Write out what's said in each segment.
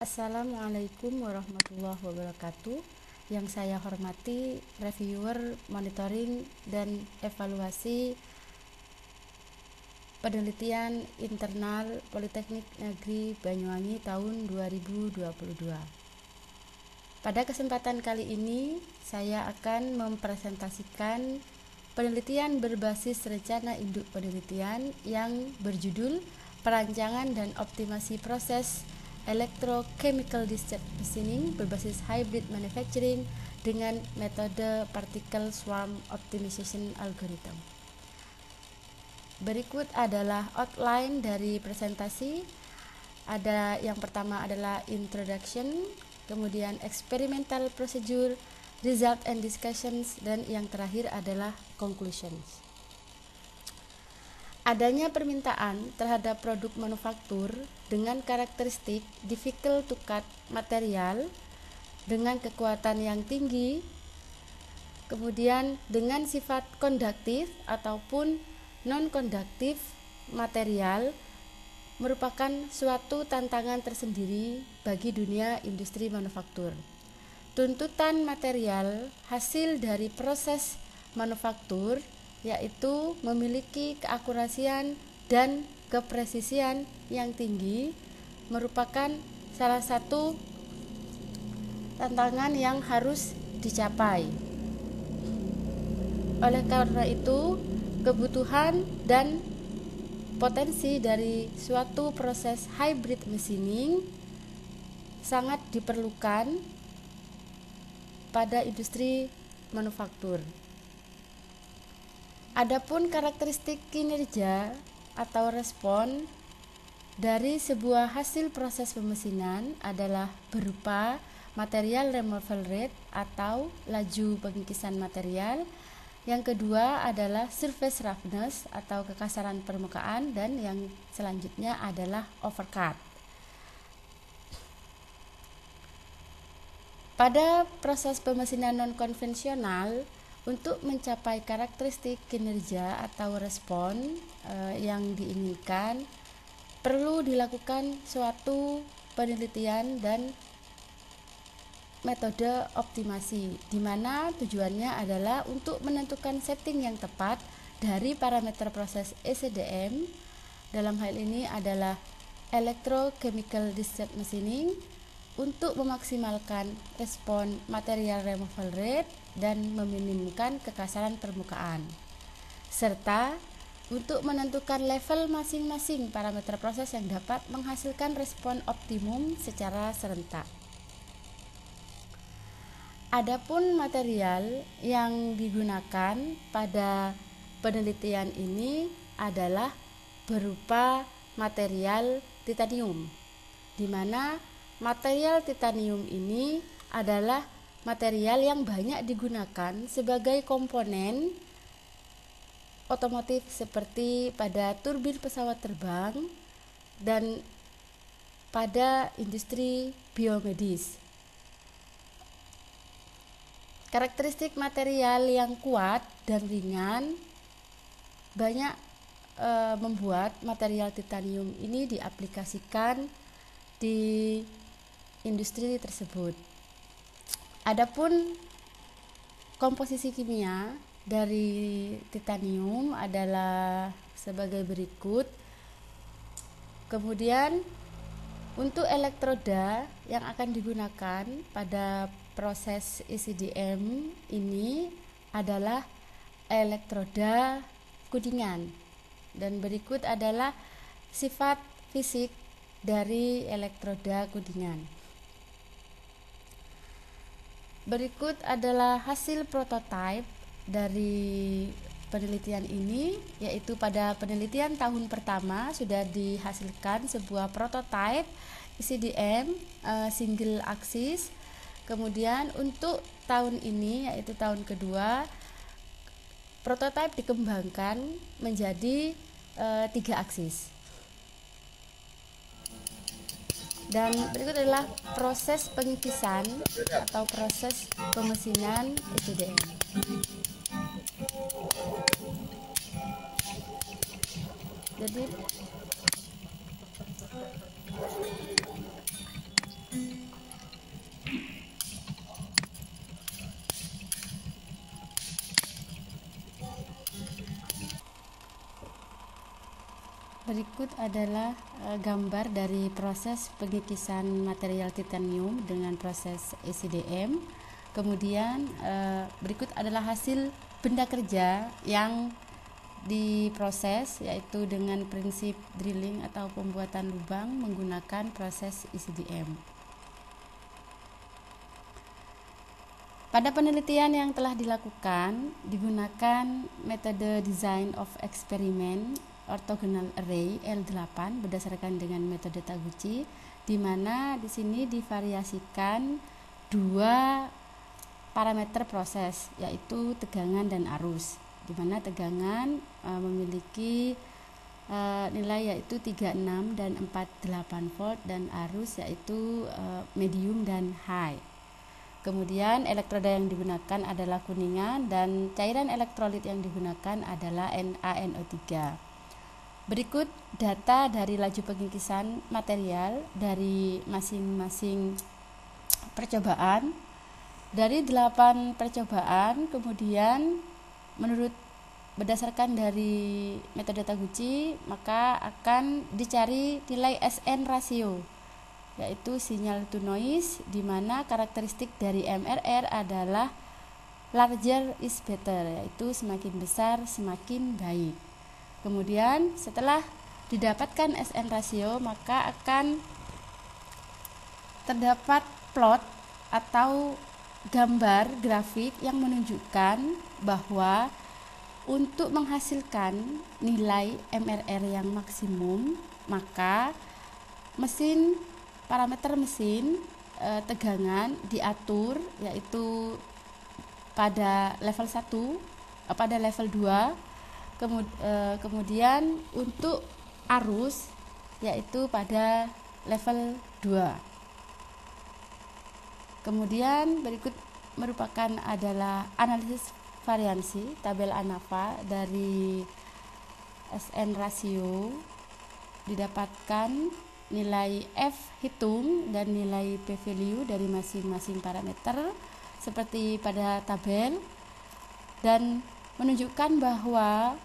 Assalamualaikum warahmatullahi wabarakatuh. Yang saya hormati reviewer, monitoring, dan evaluasi penelitian internal Politeknik Negeri Banyuwangi tahun 2022. Pada kesempatan kali ini, saya akan mempresentasikan penelitian berbasis rencana induk penelitian yang berjudul Perancangan dan Optimasi Proses Electrochemical Discharge Machining berbasis Hybrid Manufacturing dengan metode Particle Swarm Optimization Algorithm. Berikut adalah outline dari presentasi. Ada yang pertama adalah introduction, kemudian experimental procedure, result and discussions, dan yang terakhir adalah conclusions. Adanya permintaan terhadap produk manufaktur dengan karakteristik difficult to cut material dengan kekuatan yang tinggi, kemudian dengan sifat konduktif ataupun non-konduktif material merupakan suatu tantangan tersendiri bagi dunia industri manufaktur. Tuntutan material hasil dari proses manufaktur yaitu memiliki keakurasian dan kepresisian yang tinggi merupakan salah satu tantangan yang harus dicapai. Oleh karena itu, kebutuhan dan potensi dari suatu proses hybrid machining sangat diperlukan pada industri manufaktur. Adapun karakteristik kinerja atau respon dari sebuah hasil proses pemesinan adalah berupa material removal rate atau laju pengikisan material. Yang kedua adalah surface roughness atau kekasaran permukaan, dan yang selanjutnya adalah overcut. Pada proses pemesinan non-konvensional, untuk mencapai karakteristik kinerja atau respon yang diinginkan, perlu dilakukan suatu penelitian dan metode optimasi, di mana tujuannya adalah untuk menentukan setting yang tepat dari parameter proses ECDM. Dalam hal ini adalah Electrochemical Discharge Machining, untuk memaksimalkan respon material removal rate dan meminimumkan kekasaran permukaan, serta untuk menentukan level masing-masing parameter proses yang dapat menghasilkan respon optimum secara serentak. Adapun material yang digunakan pada penelitian ini adalah berupa material titanium, di mana material titanium ini adalah material yang banyak digunakan sebagai komponen otomotif seperti pada turbin pesawat terbang dan pada industri biomedis. Karakteristik material yang kuat dan ringan banyak membuat material titanium ini diaplikasikan di industri tersebut. Adapun komposisi kimia dari titanium adalah sebagai berikut. Kemudian untuk elektroda yang akan digunakan pada proses ECDM ini adalah elektroda kuningan, dan berikut adalah sifat fisik dari elektroda kuningan. Berikut adalah hasil prototipe dari penelitian ini, yaitu pada penelitian tahun pertama sudah dihasilkan sebuah prototipe ECDM single axis. Kemudian untuk tahun ini, yaitu tahun kedua, prototipe dikembangkan menjadi 3 aksis. Dan berikut adalah proses pengikisan atau proses pemesinan ECDM. Jadi berikut adalah gambar dari proses pengikisan material titanium dengan proses ECDM. Kemudian berikut adalah hasil benda kerja yang diproses, yaitu dengan prinsip drilling atau pembuatan lubang menggunakan proses ECDM. Pada penelitian yang telah dilakukan, digunakan metode Design of Experiment Orthogonal Array L8 berdasarkan dengan metode Taguchi, di mana di sini divariasikan dua parameter proses, yaitu tegangan dan arus, di mana tegangan memiliki nilai yaitu 36 dan 48 volt, dan arus yaitu medium dan high. Kemudian elektroda yang digunakan adalah kuningan dan cairan elektrolit yang digunakan adalah NaNO3. Berikut data dari laju pengikisan material dari masing-masing percobaan. Dari 8 percobaan, kemudian berdasarkan dari metode Taguchi, maka akan dicari nilai SN rasio, yaitu sinyal to noise, di mana karakteristik dari MRR adalah larger is better, yaitu semakin besar semakin baik. Kemudian setelah didapatkan SN rasio, maka akan terdapat plot atau gambar grafik yang menunjukkan bahwa untuk menghasilkan nilai MRR yang maksimum, maka parameter mesin tegangan diatur, yaitu pada level 1, pada level 2, kemudian untuk arus yaitu pada level 2. Kemudian berikut merupakan adalah analisis variansi tabel ANAVA dari SN rasio, didapatkan nilai F hitung dan nilai P value dari masing-masing parameter seperti pada tabel, dan menunjukkan bahwa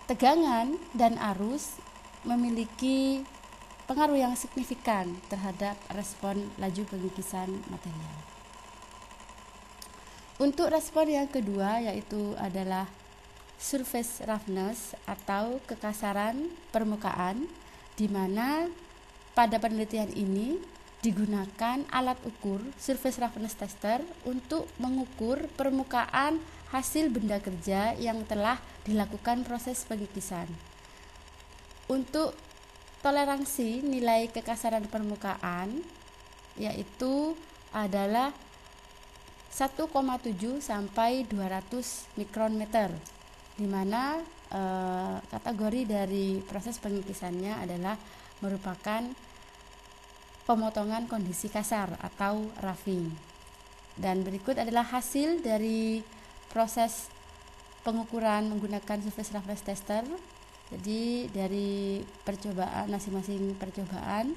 tegangan dan arus memiliki pengaruh yang signifikan terhadap respon laju pengikisan material. Untuk respon yang kedua yaitu adalah surface roughness atau kekasaran permukaan, di mana pada penelitian ini digunakan alat ukur surface roughness tester untuk mengukur permukaan hasil benda kerja yang telah dilakukan proses pengikisan. Untuk toleransi nilai kekasaran permukaan yaitu adalah 1,7 sampai 200 mikrometer, di mana kategori dari proses pengikisannya adalah merupakan pemotongan kondisi kasar atau roughing. Dan berikut adalah hasil dari proses pengukuran menggunakan surface roughness tester. Jadi dari percobaan, masing-masing percobaan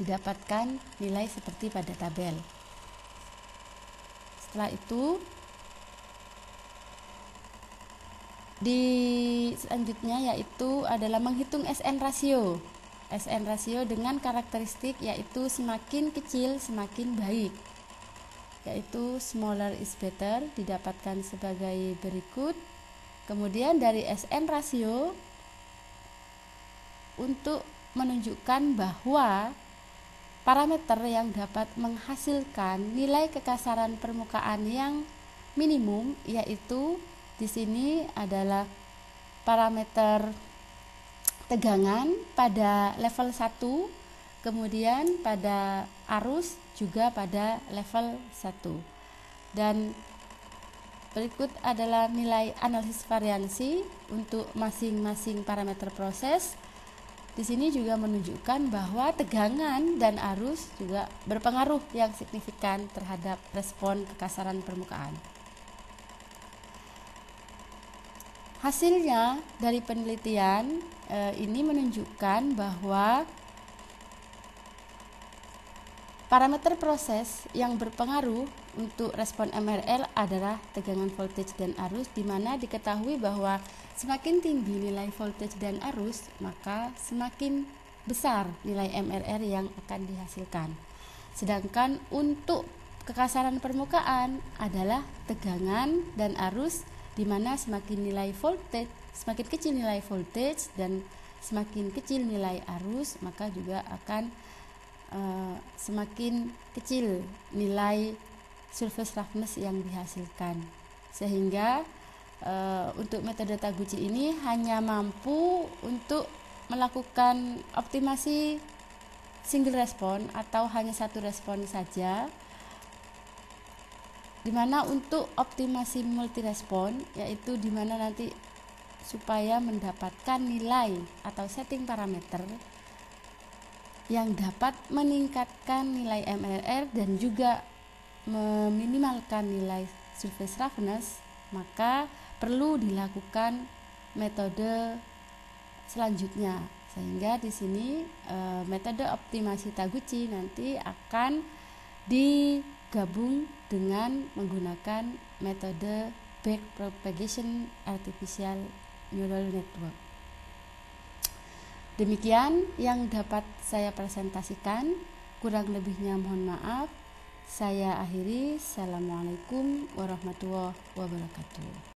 didapatkan nilai seperti pada tabel. Setelah itu selanjutnya yaitu adalah menghitung SN rasio. SN rasio dengan karakteristik yaitu semakin kecil semakin baik, yaitu smaller is better, didapatkan sebagai berikut. Kemudian dari SN rasio untuk menunjukkan bahwa parameter yang dapat menghasilkan nilai kekasaran permukaan yang minimum, yaitu di sini adalah parameter tegangan pada level 1, kemudian pada arus juga pada level 1. Dan berikut adalah nilai analisis variansi untuk masing-masing parameter proses. Di sini juga menunjukkan bahwa tegangan dan arus juga berpengaruh yang signifikan terhadap respon kekasaran permukaan. Hasilnya dari penelitian ini menunjukkan bahwa Parameter proses yang berpengaruh untuk respon MRL adalah tegangan voltage dan arus, di mana diketahui bahwa semakin tinggi nilai voltage dan arus, maka semakin besar nilai MRR yang akan dihasilkan. Sedangkan untuk kekasaran permukaan adalah tegangan dan arus, di mana semakin kecil nilai voltage dan semakin kecil nilai arus, maka juga akan semakin kecil nilai surface roughness yang dihasilkan. Sehingga untuk metode Taguchi ini hanya mampu untuk melakukan optimasi single respon atau hanya satu respon saja, dimana untuk optimasi multi respon, yaitu dimana nanti supaya mendapatkan nilai atau setting parameter yang dapat meningkatkan nilai MRR dan juga meminimalkan nilai surface roughness, maka perlu dilakukan metode selanjutnya. Sehingga di sini metode optimasi Taguchi nanti akan digabung dengan menggunakan metode backpropagation artificial neural network. Demikian yang dapat saya presentasikan, kurang lebihnya mohon maaf. Saya akhiri. Assalamualaikum warahmatullahi wabarakatuh.